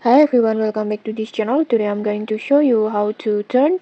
Hi everyone, welcome back to this channel. Today I'm going to show you how to turn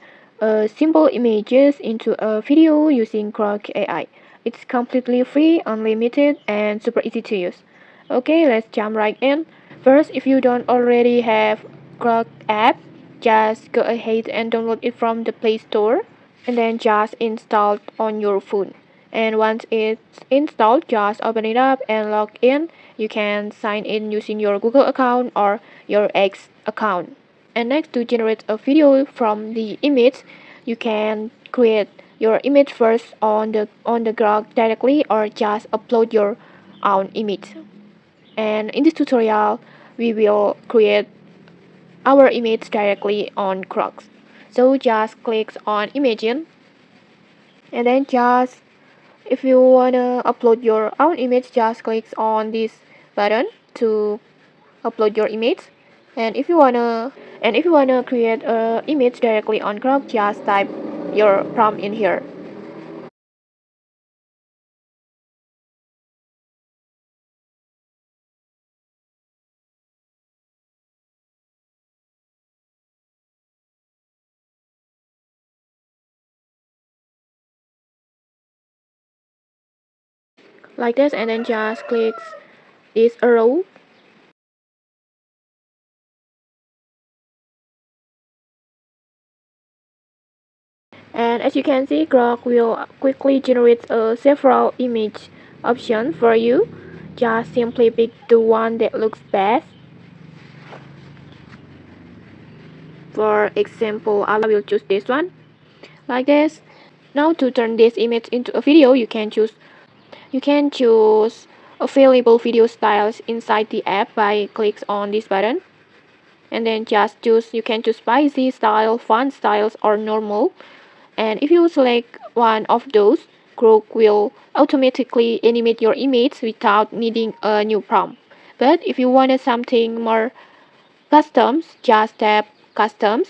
simple images into a video using Grok AI. It's completely free, unlimited, and super easy to use. Okay, let's jump right in. First, if you don't already have Grok app, just go ahead and download it from the Play Store and then just install it on your phone. And once it's installed, just open it up and log in. You can sign in using your Google account or your X account. And next, to generate a video from the image, you can create your image first on the Grok directly or just upload your own image. And in this tutorial, we will create our image directly on Grok. So just click on Imagine and then just if you wanna upload your own image, just click on this button to upload your image. And if you wanna create a image directly on Grok, just type your prompt in here. Like this, and then just click this arrow. And as you can see, Grok will quickly generate several image options for you. Just simply pick the one that looks best. For example, I will choose this one, like this. Now to turn this image into a video, you can choose available video styles inside the app by click on this button. And then you can choose spicy style, fun styles, or normal. And if you select one of those, Grok will automatically animate your image without needing a new prompt. But if you wanted something more customs, just tap customs.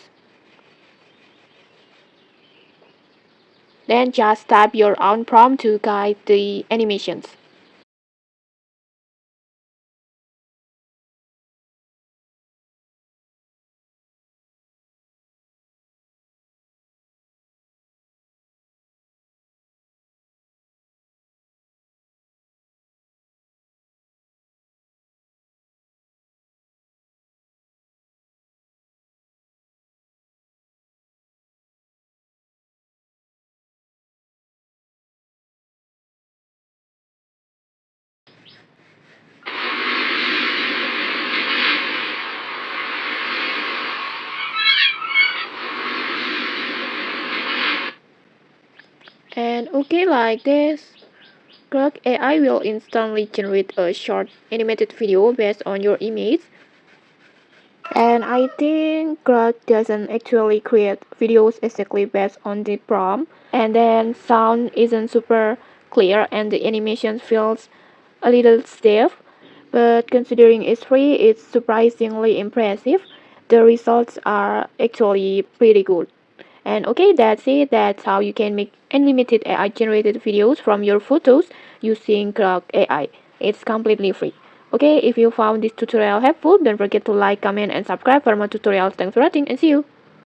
Then just type your own prompt to guide the animations. And okay, like this, Grok AI will instantly generate a short animated video based on your image. And I think Grok doesn't actually create videos exactly based on the prompt. And then sound isn't super clear and the animation feels a little stiff. But considering it's free, it's surprisingly impressive. The results are actually pretty good. And okay, that's it. That's how you can make unlimited AI generated videos from your photos using Grok AI. It's completely free. Okay, if you found this tutorial helpful, don't forget to like, comment, and subscribe for more tutorials. Thanks for watching and see you.